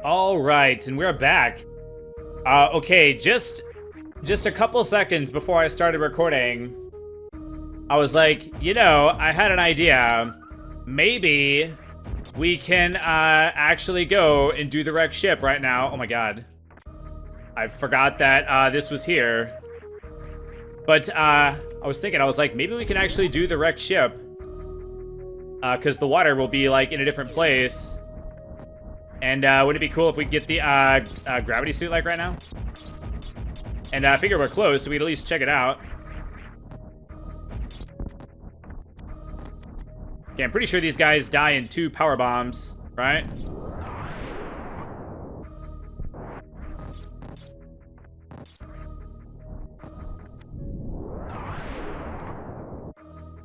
All right, and we're back. Okay, just a couple seconds before I started recording, I was like, I had an idea. Maybe we can actually go and do the wrecked ship right now. Oh my god. I forgot that this was here. But I was thinking, I was like, maybe we can actually do the wrecked ship. Because the water will be like in a different place. And would it be cool if we get the gravity suit like right now? And I figure we're close, so we'd at least check it out. Okay, I'm pretty sure these guys die in 2 power bombs, right?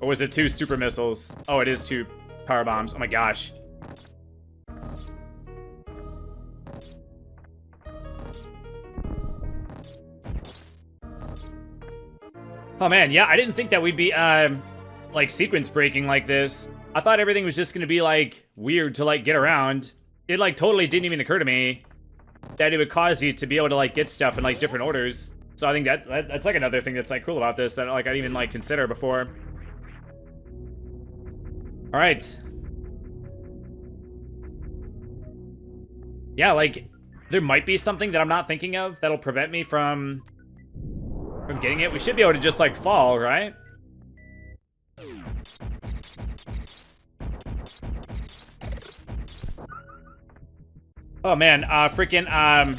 Or was it 2 super missiles? Oh, it is 2 power bombs. Oh my gosh. Oh man, yeah, I didn't think that we'd be, like, sequence breaking like this. I thought everything was just gonna be, like, weird to, like, get around. It, like, totally didn't even occur to me that it would cause you to be able to, like, get stuff in, like, different orders. So I think that's, like, another thing that's, like, cool about this that, like, I didn't even, like, consider before. Alright. Yeah, like, there might be something that I'm not thinking of that'll prevent me from getting it. We should be able to just, like, fall, right? Oh, man, freaking, yeah,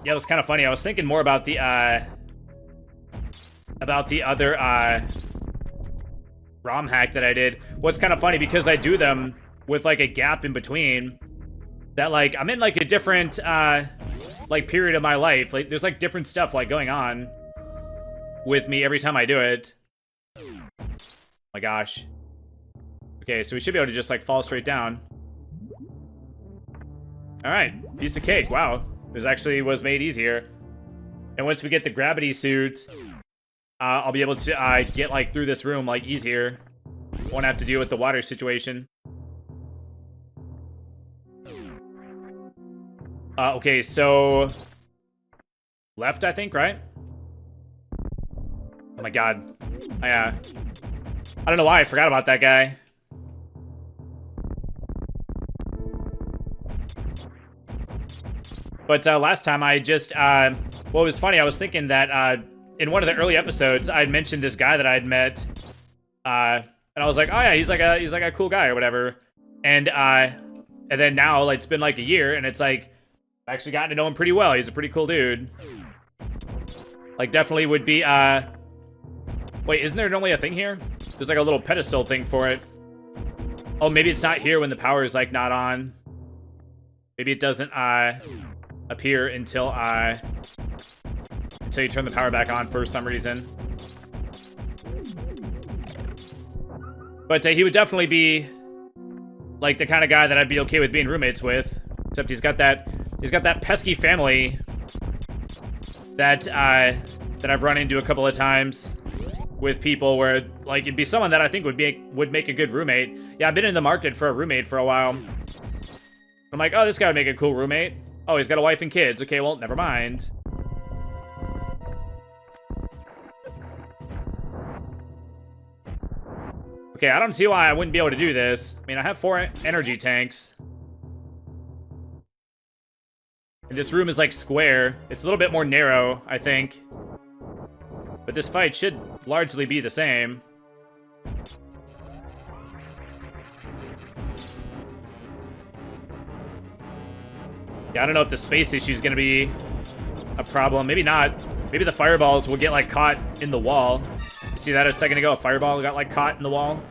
it was kind of funny. I was thinking more about the other, ROM hack that I did. What's kind of funny, because I do them with, like, a gap in between, that, like, I'm in, like, a different, like, period of my life. Like, there's, like, different stuff, like, going on with me every time I do it. Oh my gosh. Okay, so we should be able to just, like, fall straight down. Alright, piece of cake. Wow. This actually was made easier. And once we get the gravity suit, I'll be able to get, like, through this room, like, easier. Won't have to deal with the water situation. Okay, so left, I think, right? Oh my god. I don't know why I forgot about that guy. But last time I just, well, it was funny, I was thinking that in one of the early episodes, I'd mentioned this guy that I'd met, and I was like, oh yeah, he's like a cool guy or whatever. And then now, like, it's been like a year, and it's like, I've actually gotten to know him pretty well. He's a pretty cool dude. Like, definitely would be, wait, isn't there normally a thing here? There's like a little pedestal thing for it. Oh, maybe it's not here when the power is, like, not on. Maybe it doesn't, appear until you turn the power back on for some reason. But he would definitely be, like, the kind of guy that I'd be okay with being roommates with. Except he's got that pesky family that I've run into a couple of times with people where, like, it'd be someone that I think would make a good roommate. Yeah, I've been in the market for a roommate for a while. I'm like, oh, this guy would make a cool roommate. Oh, he's got a wife and kids. Okay, well, never mind. Okay, I don't see why I wouldn't be able to do this. I mean, I have 4 energy tanks. And this room is, like, square. It's a little bit more narrow, I think. But this fight should largely be the same. Yeah, I don't know if the space issue is going to be a problem. Maybe not. Maybe the fireballs will get, like, caught in the wall. You see that a second ago? A fireball got, like, caught in the wall.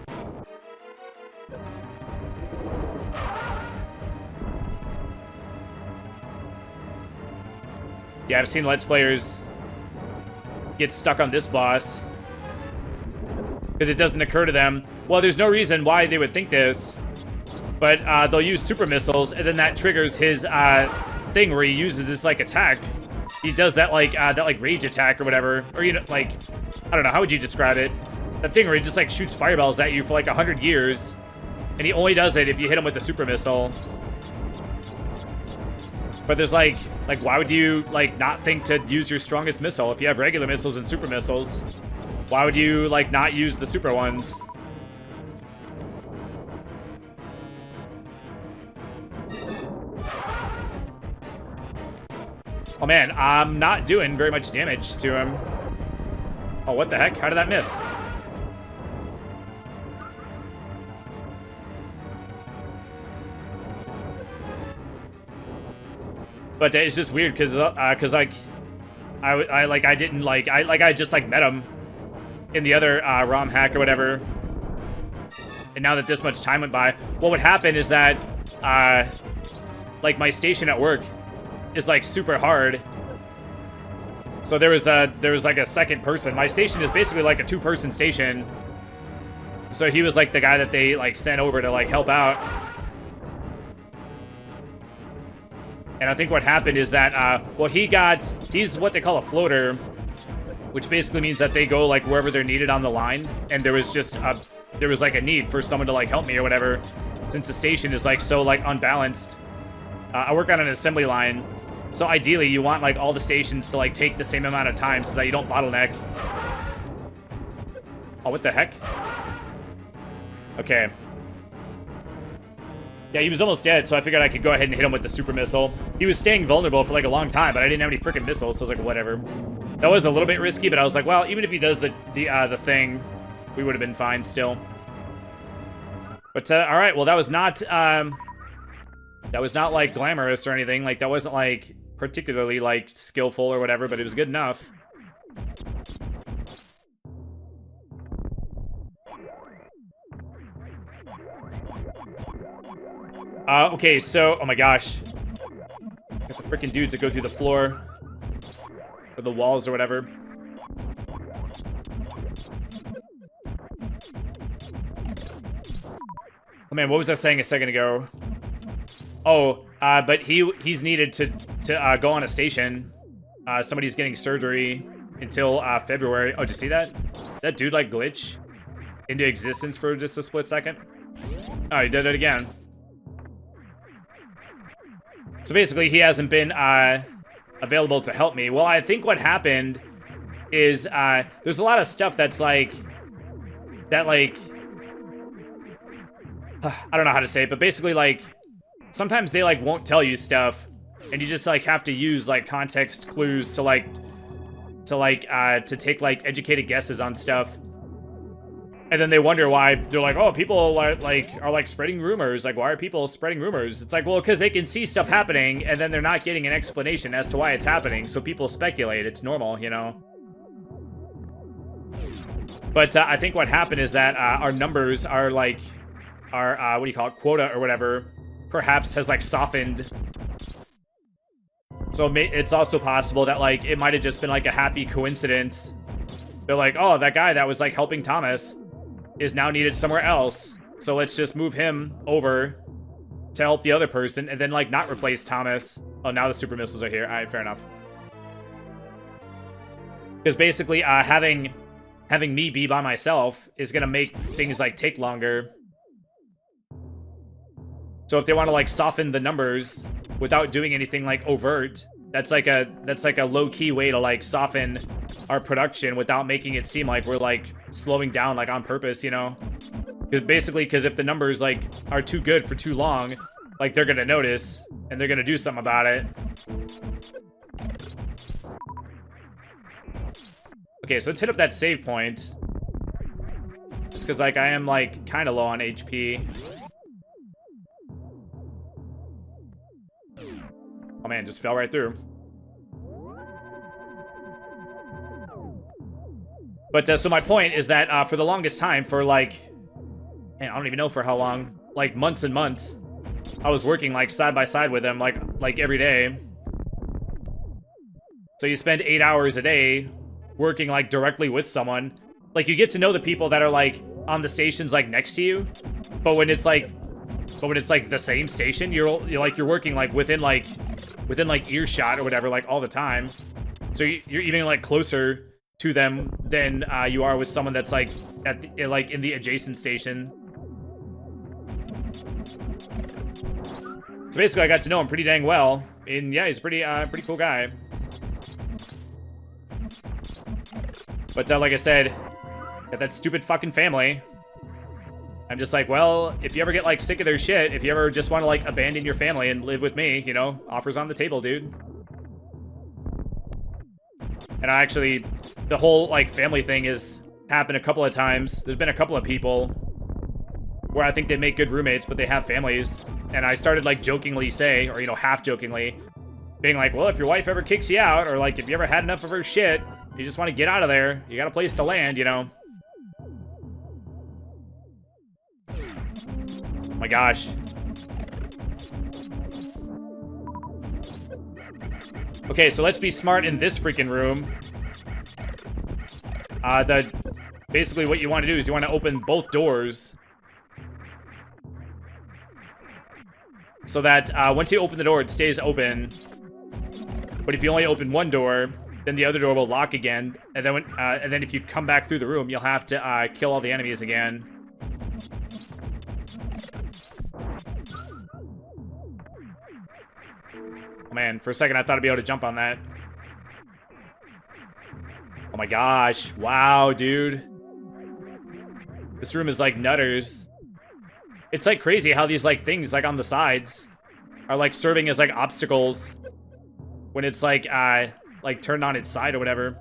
Yeah, I've seen Let's Players get stuck on this boss because it doesn't occur to them. Well, there's no reason why they would think this, but they'll use super missiles, and then that triggers his thing where he uses this, like, attack. He does that, like, rage attack or whatever, or, you know, like, I don't know, how would you describe it? That thing where he just, like, shoots fireballs at you for, like, 100 years, and he only does it if you hit him with a super missile. But there's like why would you like not think to use your strongest missile if you have regular missiles and super missiles? Why would you like not use the super ones? Oh man, I'm not doing very much damage to him. Oh, what the heck? How did that miss? But it's just weird because like I just like met him in the other ROM hack or whatever, and now that this much time went by, what would happen is that like my station at work is like super hard. So there was like a second person. My station is basically like a 2-person station. So he was like the guy that they like sent over to like help out. And I think what happened is that, well, he's what they call a floater, which basically means that they go like wherever they're needed on the line. And there was like a need for someone to like help me or whatever, since the station is like so like unbalanced. I work on an assembly line, so ideally you want like all the stations to like take the same amount of time so that you don't bottleneck. Oh, what the heck? Okay. Yeah, he was almost dead, so I figured I could go ahead and hit him with the super missile. He was staying vulnerable for like a long time, but I didn't have any freaking missiles, so I was like, whatever. That was a little bit risky, but I was like, well, even if he does the thing, we would have been fine still. But all right, well, that was not like glamorous or anything. Like that wasn't like particularly like skillful or whatever, but it was good enough. Okay, so, oh my gosh. Got the freaking dudes that go through the floor. Or the walls or whatever. Oh man, what was I saying a second ago? Oh, but he's needed to go on a station. Somebody's getting surgery until February. Oh, did you see that? Did that dude like glitch into existence for just a split second? Oh, he did it again. So basically, he hasn't been available to help me. Well, I think what happened is there's a lot of stuff that's like I don't know how to say it, but basically like sometimes they like won't tell you stuff, and you just like have to use like context clues to take like educated guesses on stuff. And then they wonder why they're like, oh, people are like spreading rumors. Like, why are people spreading rumors? It's like, well, because they can see stuff happening and then they're not getting an explanation as to why it's happening. So people speculate. It's normal, you know? But I think what happened is that our numbers are like, our, what do you call it, quota or whatever, perhaps has like softened. So it's also possible that like it might have just been like a happy coincidence. They're like, oh, that guy that was like helping Thomas is now needed somewhere else, so let's just move him over to help the other person and then like not replace Thomas. Oh, now the super missiles are here. All right, fair enough. Because basically having me be by myself is gonna make things like take longer. So if they want to like soften the numbers without doing anything like overt, that's like a low-key way to like soften our production without making it seem like we're like slowing down like on purpose, you know? Because if the numbers like are too good for too long, like they're gonna notice and they're gonna do something about it. Okay, so let's hit up that save point. Just because like I am like kind of low on HP. Oh man, just fell right through. But so my point is that for the longest time, for like, man, I don't even know for how long, like months and months, I was working like side by side with them, like every day. So you spend 8 hours a day working like directly with someone. Like you get to know the people that are like on the stations like next to you, but when it's like the same station, you're working like within earshot or whatever, like all the time. So you're even like closer to them than you are with someone that's like in the adjacent station. So basically, I got to know him pretty dang well. And yeah, he's a pretty cool guy. But like I said, got that stupid fucking family. I'm just like, well, if you ever get like sick of their shit, if you ever just want to like abandon your family and live with me, you know, offers on the table, dude. And actually, the whole like family thing has happened a couple of times. There's been a couple of people where I think they make good roommates, but they have families. And I started like jokingly say, or you know, half jokingly, being like, well, if your wife ever kicks you out, or like if you ever had enough of her shit, you just want to get out of there, you got a place to land, you know. Oh my gosh. Okay, so let's be smart in this freaking room. Basically what you want to do is you want to open both doors. So that once you open the door, it stays open. But if you only open one door, then the other door will lock again. And then if you come back through the room, you'll have to kill all the enemies again. Oh man, for a second I thought I'd be able to jump on that. Oh my gosh. Wow, dude. This room is like nutters. It's like crazy how these like things like on the sides are like serving as like obstacles when it's like turned on its side or whatever.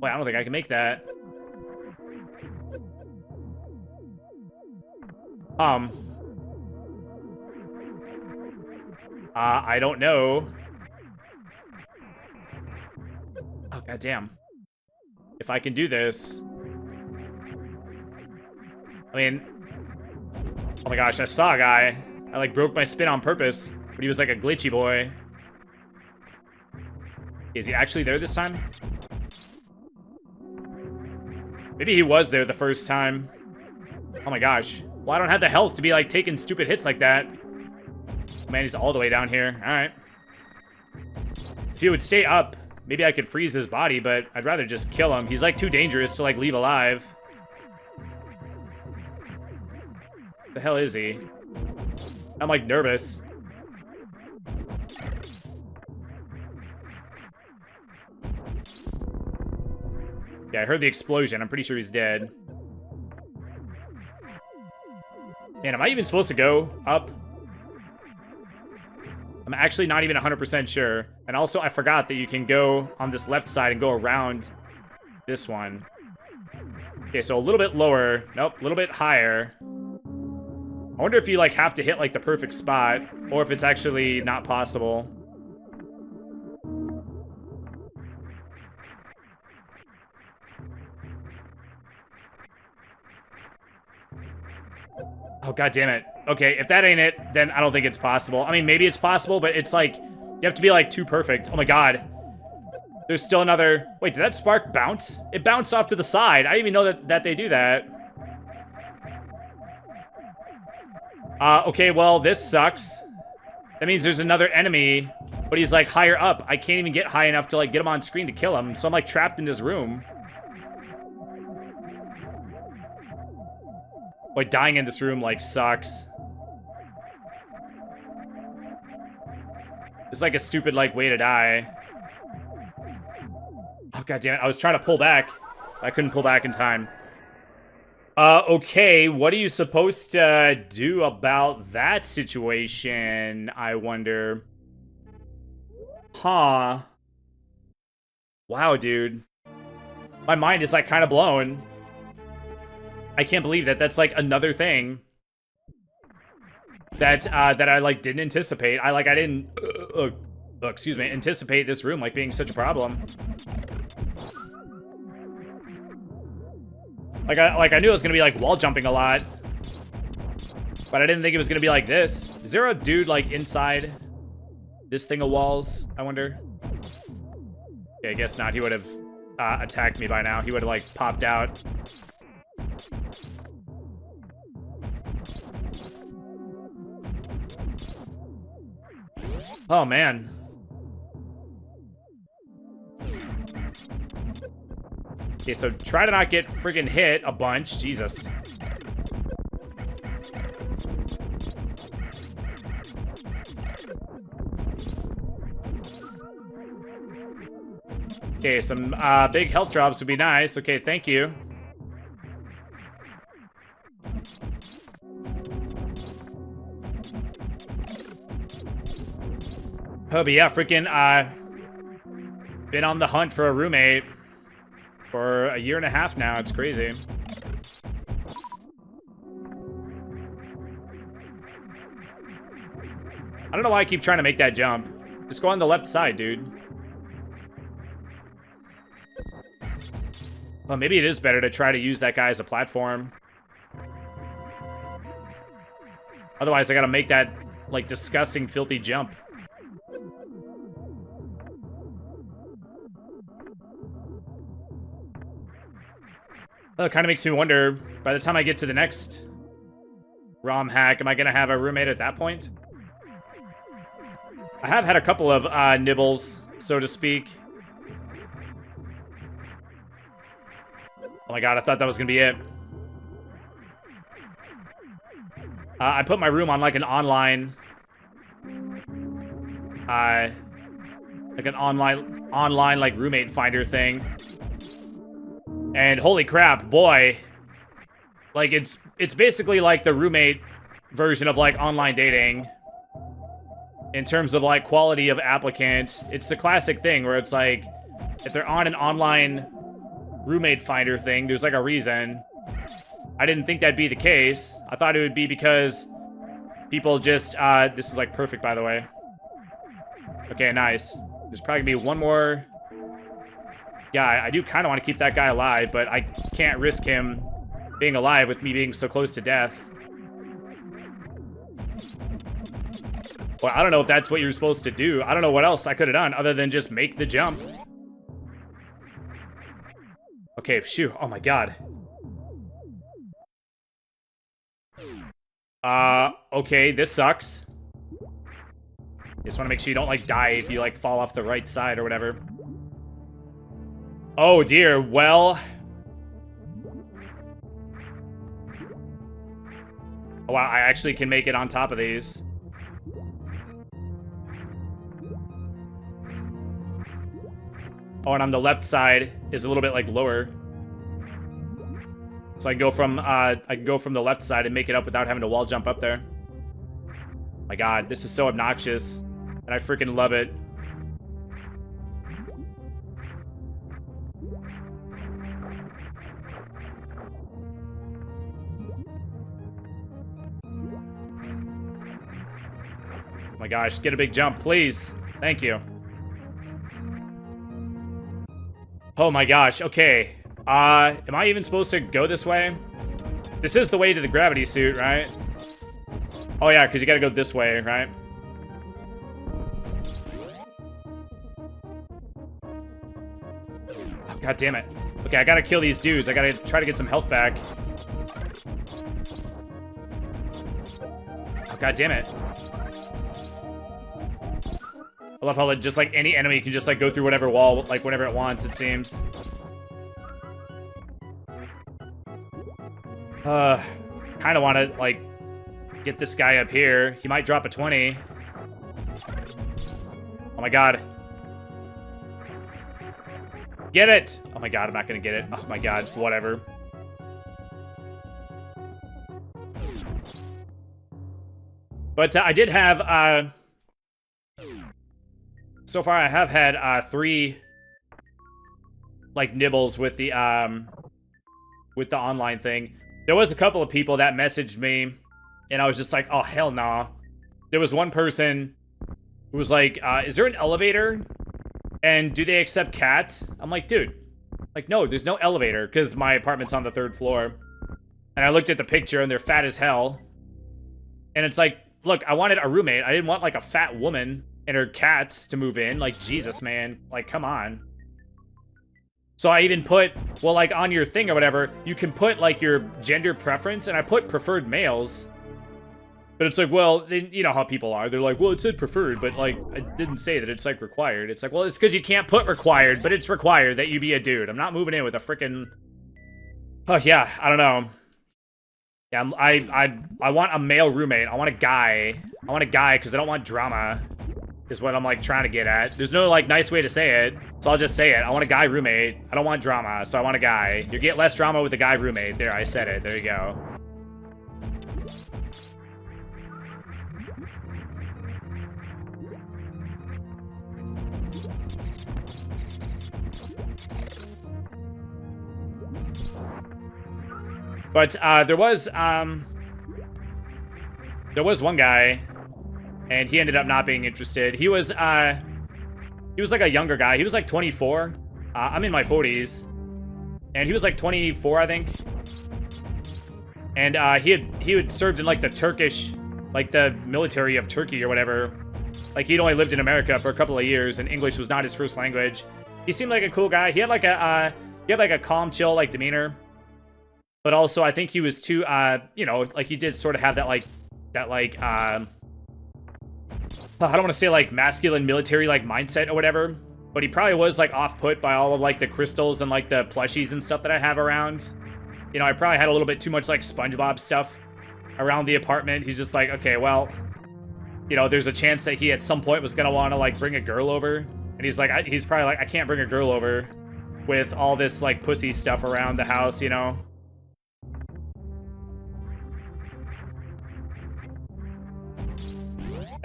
Wait, I don't think I can make that. I don't know. Oh, goddamn. If I can do this. I mean, oh my gosh, I saw a guy. I like broke my spin on purpose, but he was like a glitchy boy. Is he actually there this time? Maybe he was there the first time. Oh my gosh. Well, I don't have the health to be like taking stupid hits like that. Man, he's all the way down here. Alright. If he would stay up, maybe I could freeze his body, but I'd rather just kill him. He's like too dangerous to like leave alive. The hell is he? I'm like nervous. Yeah, I heard the explosion. I'm pretty sure he's dead. Man, am I even supposed to go up? I'm actually not even 100% sure. And also, I forgot that you can go on this left side and go around this one. Okay, so a little bit lower. Nope, a little bit higher. I wonder if you, like, have to hit, like, the perfect spot, or if it's actually not possible. Oh, god damn it. Okay, if that ain't it, then I don't think it's possible. I mean, maybe it's possible, but it's like, you have to be like too perfect. Oh my god. There's still another... Wait, did that spark bounce? It bounced off to the side. I didn't even know that they do that. Okay, well, this sucks. That means there's another enemy, but he's like higher up. I can't even get high enough to like get him on screen to kill him, so I'm like trapped in this room. Like, dying in this room, like, sucks. It's like a stupid, like, way to die. Oh, god damn it. I was trying to pull back. I couldn't pull back in time. Okay, what are you supposed to do about that situation, I wonder? Huh. Wow, dude. My mind is, like, kind of blown. I can't believe that that's like another thing that that I like didn't anticipate. I didn't excuse me, anticipate this room like being such a problem. Like I knew it was gonna be like wall jumping a lot, but I didn't think it was gonna be like this. Is there a dude like inside this thing of walls? I wonder. Yeah, I guess not. He would have attacked me by now. He would have like popped out. Oh, man. Okay, so try to not get friggin' hit a bunch. Jesus. Okay, some big health drops would be nice. Okay, thank you. Oh, but yeah, freaking, been on the hunt for a roommate for a year and a half now. It's crazy. I don't know why I keep trying to make that jump. Just go on the left side, dude. Well, maybe it is better to try to use that guy as a platform. Otherwise, I gotta make that, like, disgusting, filthy jump. Well, it kind of makes me wonder, by the time I get to the next ROM hack, am I gonna have a roommate at that point? I have had a couple of nibbles, so to speak. Oh my god, I thought that was gonna be it. I put my room on like an online, like roommate finder thing. And holy crap, boy. Like it's basically like the roommate version of like online dating. In terms of like quality of applicant. It's the classic thing where it's like, if they're on an online roommate finder thing, there's like a reason. I didn't think that'd be the case. I thought it would be because people just, this is like perfect, by the way. Okay, nice. There's probably gonna be one more guy. I do kind of want to keep that guy alive, but I can't risk him being alive with me being so close to death. Well, I don't know if that's what you're supposed to do. I don't know what else I could have done other than just make the jump. Okay, phew. Oh my god. Okay, this sucks. Just want to make sure you don't, like, die if you, like, fall off the right side or whatever. Oh, dear. Well... Oh, wow, I actually can make it on top of these. Oh, and on the left side is a little bit, like, lower. So I can go from the left side and make it up without having to wall jump up there. My god, this is so obnoxious. And I freaking love it. Oh my gosh, get a big jump, please. Thank you. Oh my gosh, okay. Am I even supposed to go this way? This is the way to the gravity suit, right? Oh yeah, because you gotta go this way, right? Oh, god damn it. Okay, I gotta kill these dudes. I gotta try to get some health back. Oh, god damn it. I love how, just like, any enemy can just, like, go through whatever wall, like, whenever it wants, it seems. Kind of want to, like, get this guy up here. He might drop a 20. Oh my god. Get it! Oh my god, I'm not gonna get it. Oh my god, whatever. But I did have, so far I have had, 3, like, nibbles with the online thing. There was a couple of people that messaged me, and I was just like, oh, hell nah. There was one person who was like, is there an elevator? And do they accept cats? I'm like, dude, like, no, there's no elevator, because my apartment's on the 3rd floor. And I looked at the picture, and they're fat as hell. And it's like, look, I wanted a roommate. I didn't want, like, a fat woman and her cats to move in. Like, Jesus, man. Like, come on. So I even put, well, like, on your thing or whatever, you can put, like, your gender preference, and I put preferred males. But it's like, well, you know how people are. They're like, well, it said preferred, but, like, it didn't say that it's, like, required. It's like, well, it's because you can't put required, but it's required that you be a dude. I'm not moving in with a frickin'... Oh, yeah, I don't know. Yeah, I want a male roommate. I want a guy. I want a guy because I don't want drama. is what I'm like trying to get at. There's no like nice way to say it, so I'll just say it. I want a guy roommate. I don't want drama, so I want a guy. You get less drama with a guy roommate. There, I said it. There you go. But there was one guy, and he ended up not being interested. He was like a younger guy. He was like 24. I'm in my 40s, and he was like 24, I think. And he had served in like the Turkish, like the military of Turkey or whatever. Like he'd only lived in America for a couple of years, and English was not his first language. He seemed like a cool guy. He had like a calm, chill like demeanor. But also, I think he was too, you know, like he did sort of have I don't want to say like masculine military like mindset or whatever, but he probably was like off-put by all of like the crystals and like the plushies and stuff that I have around. You know, I probably had a little bit too much like SpongeBob stuff around the apartment. He's just like, okay, well, you know, there's a chance that he at some point was going to want to like bring a girl over. And he's like, he's probably like, I can't bring a girl over with all this like pussy stuff around the house, you know?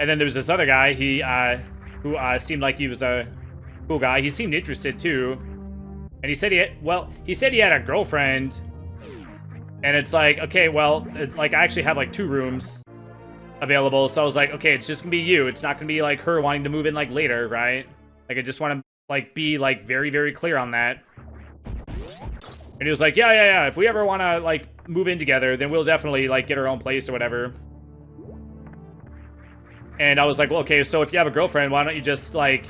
And then there was this other guy, who seemed like he was a cool guy. He seemed interested too. And he said he said he had a girlfriend. And it's like, okay, well, it's like I actually have like 2 rooms available. So I was like, okay, it's just gonna be you. It's not gonna be like her wanting to move in like later, right? Like I just want to like be like very, very clear on that. And he was like, yeah. If we ever want to like move in together, then we'll definitely like get our own place or whatever. And I was like, well, okay, so if you have a girlfriend, why don't you just like,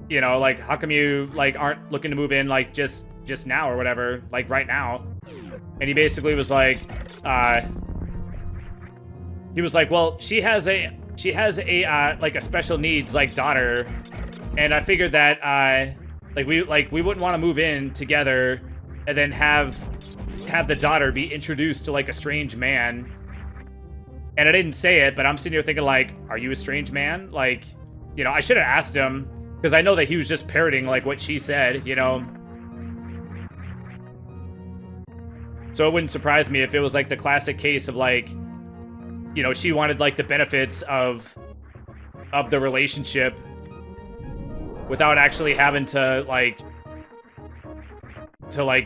you know, like how come you like aren't looking to move in like just now or whatever, like right now? And he basically was like, well, she has a like a special needs like daughter, and I figured that we wouldn't want to move in together and then have the daughter be introduced to like a strange man. And I didn't say it, but I'm sitting here thinking like, are you a strange man? Like, you know, I should have asked him, because I know that he was just parroting like what she said, you know. So it wouldn't surprise me if it was like the classic case of like, you know, she wanted like the benefits of the relationship without actually having to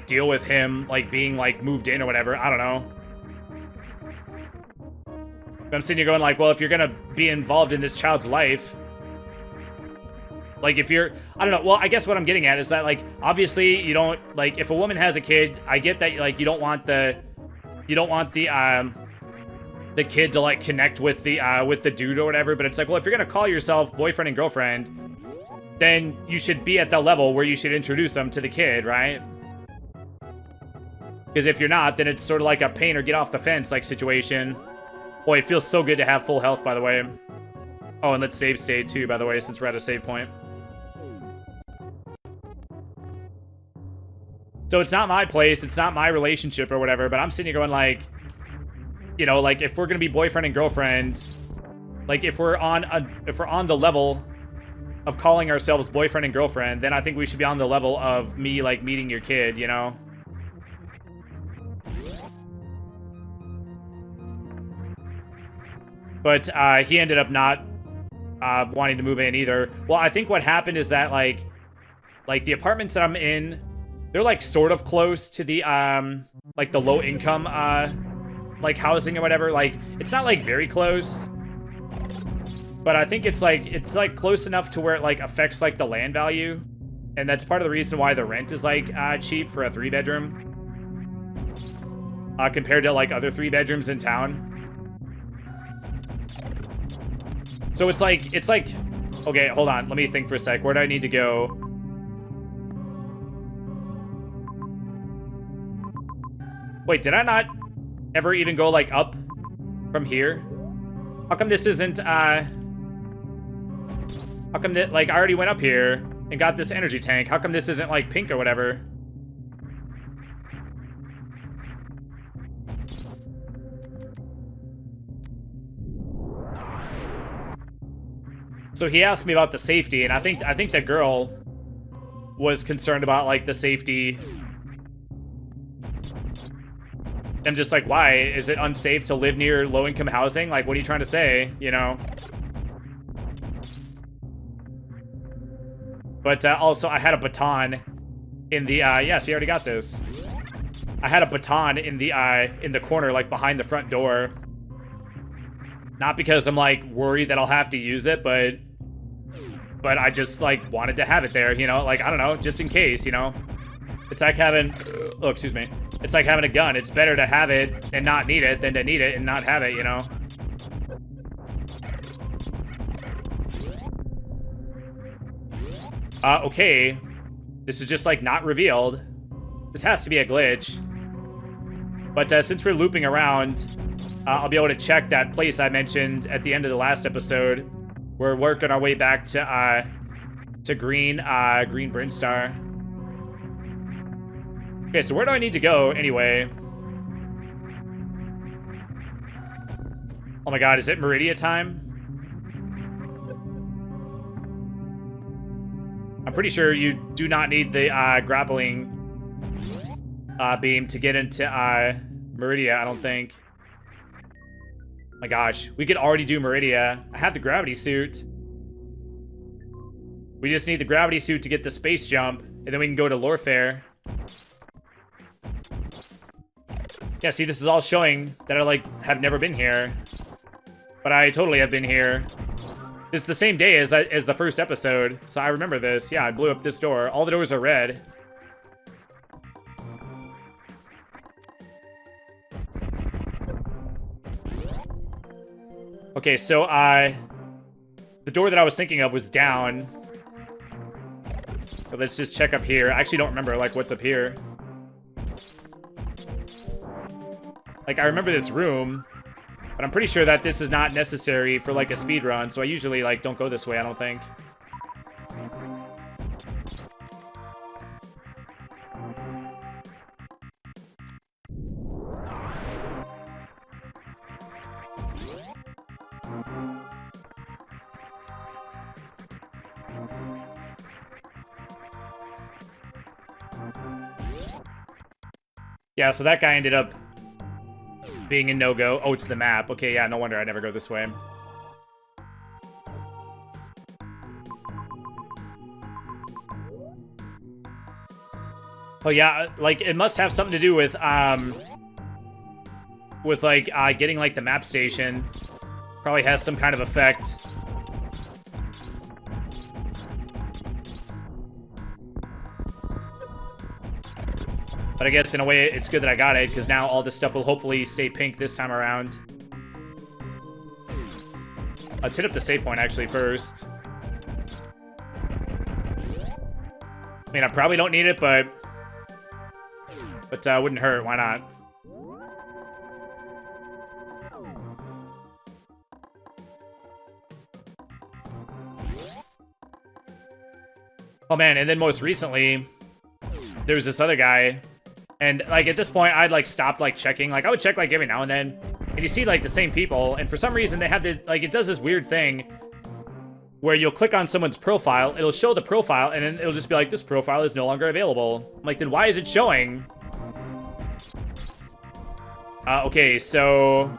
deal with him like being like moved in or whatever. I don't know. I'm sitting here going like, well, if you're gonna be involved in this child's life, like if you're, I don't know, well, I guess what I'm getting at is that like, obviously you don't, like if a woman has a kid, I get that like you don't want the kid to like connect with the dude or whatever, but it's like, well, if you're gonna call yourself boyfriend and girlfriend, then you should be at the level where you should introduce them to the kid, right? Because if you're not, then it's sort of like a pain or get off the fence like situation. Boy, it feels so good to have full health, by the way. Oh, and let's save state, too, by the way, since we're at a save point. So it's not my place, it's not my relationship or whatever, but I'm sitting here going like, you know, like, if we're gonna be boyfriend and girlfriend, like, if we're on the level of calling ourselves boyfriend and girlfriend, then I think we should be on the level of me, like, meeting your kid, you know? But he ended up not wanting to move in either. Well, I think what happened is that like the apartments that I'm in, they're like sort of close to the like the low income like housing or whatever. Like it's not like very close, but I think it's like close enough to where it like affects like the land value, and that's part of the reason why the rent is like cheap for a 3-bedroom compared to like other 3-bedrooms in town. So it's like, okay, hold on. Let me think for a sec. Where do I need to go? Wait, did I not ever even go, like, up from here? How come this isn't, how come that, like, I already went up here and got this energy tank. How come this isn't, like, pink or whatever? So he asked me about the safety, and I think the girl was concerned about, like, the safety. I'm just like, why? Is it unsafe to live near low-income housing? Like, what are you trying to say, you know? But also, I had a baton in the, yes, you already got this. I had a baton in the corner, like, behind the front door. Not because I'm, like, worried that I'll have to use it, but I just, like, wanted to have it there, you know? Like, I don't know, just in case, you know? It's like having, oh, excuse me. It's like having a gun. It's better to have it and not need it than to need it and not have it, you know? Okay. This is just, like, not revealed. This has to be a glitch. But since we're looping around, I'll be able to check that place I mentioned at the end of the last episode. We're working our way back to Green Brinstar. Okay, so where do I need to go anyway? Oh my god, is it Meridia time? I'm pretty sure you do not need the grappling beam to get into Meridia, I don't think. Oh my gosh, we could already do Meridia. I have the gravity suit. We just need the gravity suit to get the space jump, and then we can go to Lorfair. Yeah, see, this is all showing that I, like, have never been here. But I totally have been here. It's the same day as the first episode, so I remember this. Yeah, I blew up this door. All the doors are red. Okay, so the door that I was thinking of was down. So let's just check up here. I actually don't remember, like, what's up here. Like, I remember this room, but I'm pretty sure that this is not necessary for, like, a speed run, so I usually, like, don't go this way, I don't think. Yeah, so that guy ended up being a no-go. Oh, it's the map. Okay, yeah, no wonder I never go this way. Oh yeah, like, it must have something to do with like, getting, like, the map station. Probably has some kind of effect. But I guess in a way it's good that I got it, because now all this stuff will hopefully stay pink this time around. Let's hit up the save point actually first. I mean, I probably don't need it, but wouldn't hurt. Why not? Oh man, and then most recently, there was this other guy. And, like, at this point, I'd, like, stopped, like, checking. Like, I would check, like, every now and then. And you see, like, the same people. And for some reason, they have this, like, it does this weird thing where you'll click on someone's profile, it'll show the profile, and then it'll just be like, this profile is no longer available. I'm like, then why is it showing? Okay, so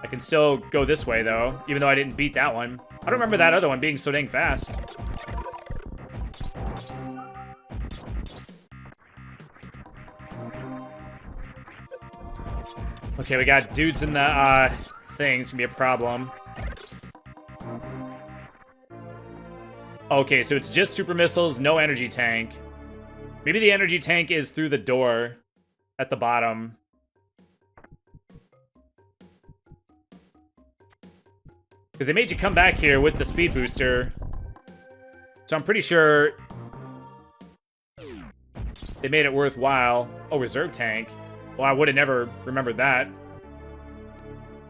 I can still go this way, though, even though I didn't beat that one. I don't remember that other one being so dang fast. Okay, we got dudes in the thing. It's gonna be a problem. Okay, so it's just super missiles, no energy tank. Maybe the energy tank is through the door at the bottom. Because they made you come back here with the speed booster. So I'm pretty sure they made it worthwhile. Oh, reserve tank. Well, I would have never remembered that.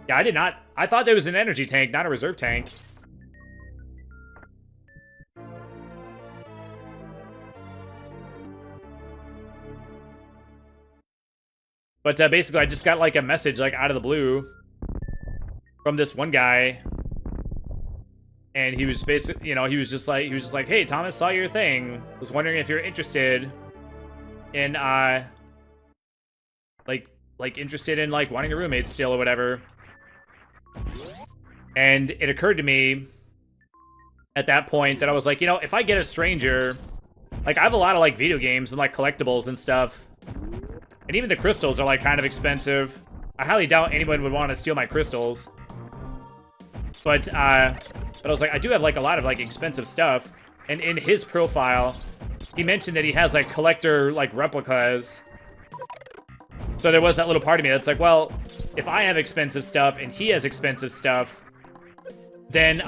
Yeah, I did not. I thought there was an energy tank, not a reserve tank. But basically, I just got, like, a message, like, out of the blue from this one guy. and he was basically, you know, he was just like, hey, Thomas, saw your thing. Was wondering if you're interested in, interested in, like, wanting a roommate still or whatever. And it occurred to me at that point that I was like, you know, if I get a stranger, like, I have a lot of, like, video games and, like, collectibles and stuff. And even the crystals are, like, kind of expensive. I highly doubt anyone would want to steal my crystals. But I was like, I do have, like, a lot of, like, expensive stuff. And in his profile, he mentioned that he has, like, collector, like, replicas. So there was that little part of me that's like, well, if I have expensive stuff and he has expensive stuff, then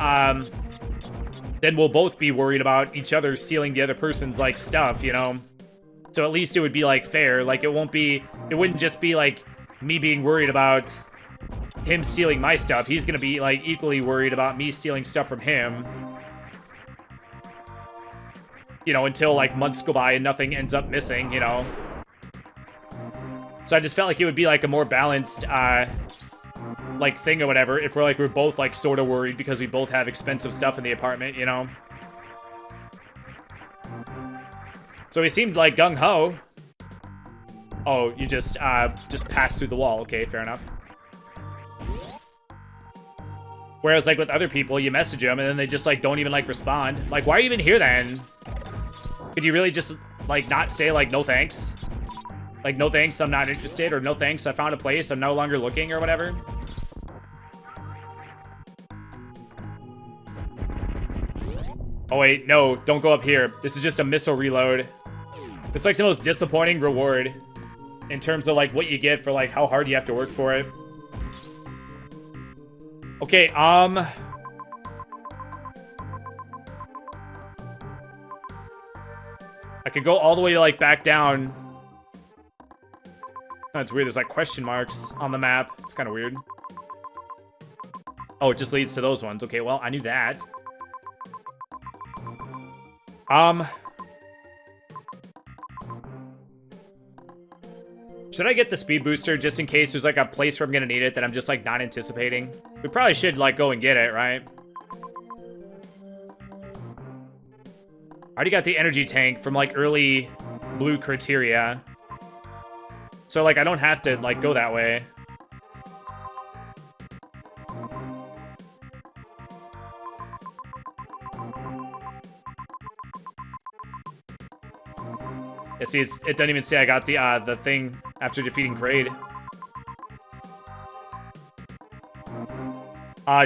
we'll both be worried about each other stealing the other person's, like, stuff, you know? So at least it would be, like, fair. Like, it wouldn't just be, like, me being worried about him stealing my stuff. He's gonna be, like, equally worried about me stealing stuff from him. You know, until, like, months go by and nothing ends up missing, you know? So I just felt like it would be, like, a more balanced, like, thing or whatever if we're both, like, sort of worried because we both have expensive stuff in the apartment, you know? So he seemed, like, gung-ho. Oh, you just passed through the wall. Okay, fair enough. Whereas, like, with other people, you message them and then they just, like, don't even, like, respond. Like, why are you even here then? Could you really just, like, not say, like, no thanks? Like, no thanks, I'm not interested, or no thanks, I found a place, I'm no longer looking, or whatever. Oh wait, no, don't go up here. This is just a missile reload. It's like the most disappointing reward in terms of, like, what you get for, like, how hard you have to work for it. Okay, I could go all the way to, like, back down. That's weird, there's, like, question marks on the map. It's kind of weird. Oh, it just leads to those ones. Okay, well, I knew that. Should I get the speed booster just in case there's, like, a place where I'm gonna need it that I'm just, like, not anticipating? We probably should, like, go and get it, right? I already got the energy tank from, like, early blue criteria. So, like, I don't have to, like, go that way. Yeah, see, it doesn't even say I got the thing after defeating Kraid.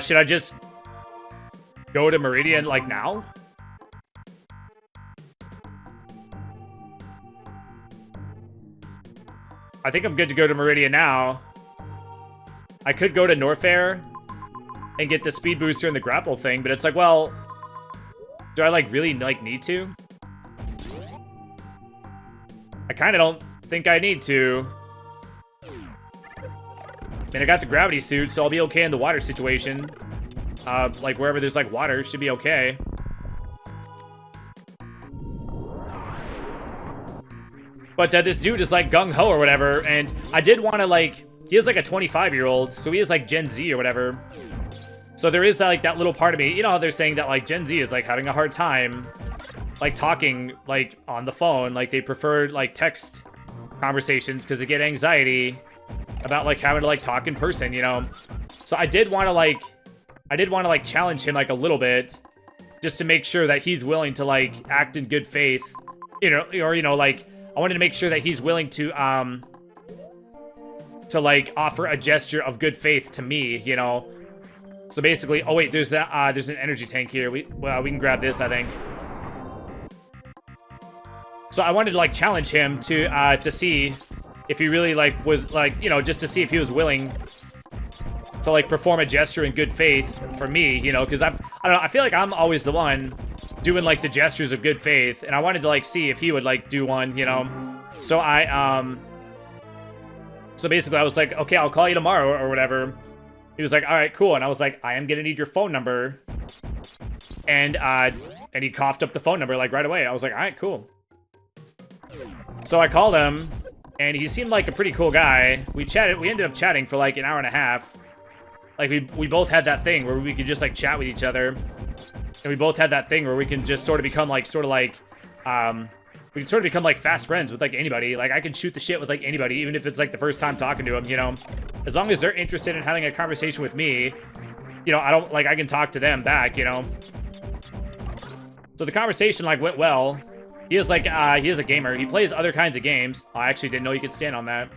Should I just go to Meridian, like, now? I think I'm good to go to Meridian now. I could go to Norfair and get the speed booster and the grapple thing, but it's like, well, do I, like, really, like, need to? I kind of don't think I need to. I mean, I got the gravity suit, so I'll be okay in the water situation. Like, wherever there's, like, water, should be okay. But this dude is, like, gung-ho or whatever, and I did want to, like... He is, like, a 25-year-old, so he is, like, Gen Z or whatever. So there is, like, that little part of me... You know how they're saying that, like, Gen Z is, like, having a hard time, like, talking, like, on the phone. Like, they prefer, like, text conversations because they get anxiety about, like, having to, like, talk in person, you know? So I did want to, like... challenge him, like, a little bit, just to make sure that he's willing to, like, act in good faith. You know, or, you know, like... I wanted to make sure that he's willing to like, offer a gesture of good faith to me, you know? So basically, oh wait, there's that, there's an energy tank here. We can grab this, I think. So I wanted to, like, challenge him to see if he really, like, was, like, you know, just to see if he was willing to, like, perform a gesture in good faith for me, you know? Because I don't know, I feel like I'm always the one doing, like, the gestures of good faith, and I wanted to, like, see if he would, like, do one, you know? So so basically I was like, okay, I'll call you tomorrow or whatever. He was like, all right, cool. And I was like, I am gonna need your phone number. And he coughed up the phone number, like, right away. I was like, all right, cool. So I called him, and he seemed like a pretty cool guy. We ended up chatting for, like, an hour and a half. Like, we both had that thing where we could just, like, chat with each other. And we both had that thing where we can just sort of become, like, we can sort of become, like, fast friends with, like, anybody. Like, I can shoot the shit with, like, anybody, even if it's, like, the first time talking to them, you know? As long as they're interested in having a conversation with me, you know, I can talk to them back, you know? So the conversation, like, went well. He is, like, he is a gamer. He plays other kinds of games. I actually didn't know you could stand on that.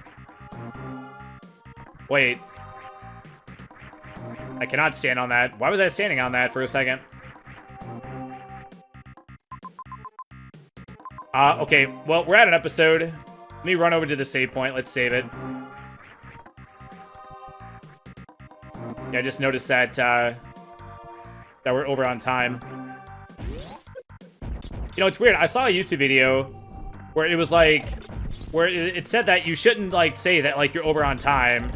Wait. I cannot stand on that. Why was I standing on that for a second? Okay, well, we're at an episode. Let me run over to the save point. Let's save it. Yeah, I just noticed that, that we're over on time. You know, it's weird. I saw a YouTube video where it was like, where it said that you shouldn't, like, say that, like, you're over on time.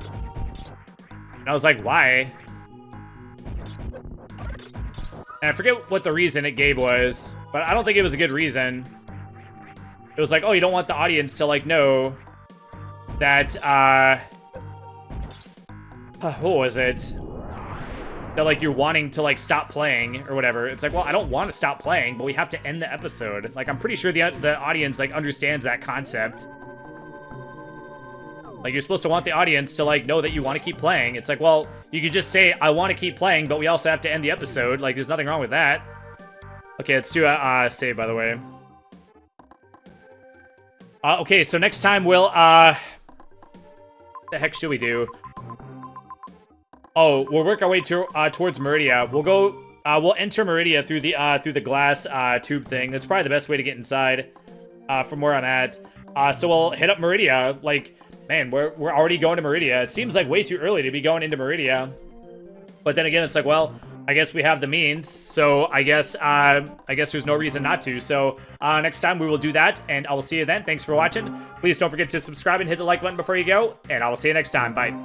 And I was like, why? And I forget what the reason it gave was, but I don't think it was a good reason. It was like, oh, you don't want the audience to, like, know that, what was it? That, like, you're wanting to, like, stop playing or whatever. It's like, well, I don't want to stop playing, but we have to end the episode. Like, I'm pretty sure the audience, like, understands that concept. Like, you're supposed to want the audience to, like, know that you want to keep playing. It's like, well, you could just say, I want to keep playing, but we also have to end the episode. Like, there's nothing wrong with that. Okay, let's do a save, by the way. Okay, so next time we'll, what the heck should we do? Oh, we'll work our way to, towards Meridia. We'll go, we'll enter Meridia through the glass, tube thing. That's probably the best way to get inside, from where I'm at. So we'll hit up Meridia. Like, man, we're already going to Meridia. It seems like way too early to be going into Meridia. But then again, it's like, well, I guess we have the means, so I guess there's no reason not to. So next time we will do that, and I will see you then. Thanks for watching. Please don't forget to subscribe and hit the like button before you go, and I will see you next time. Bye.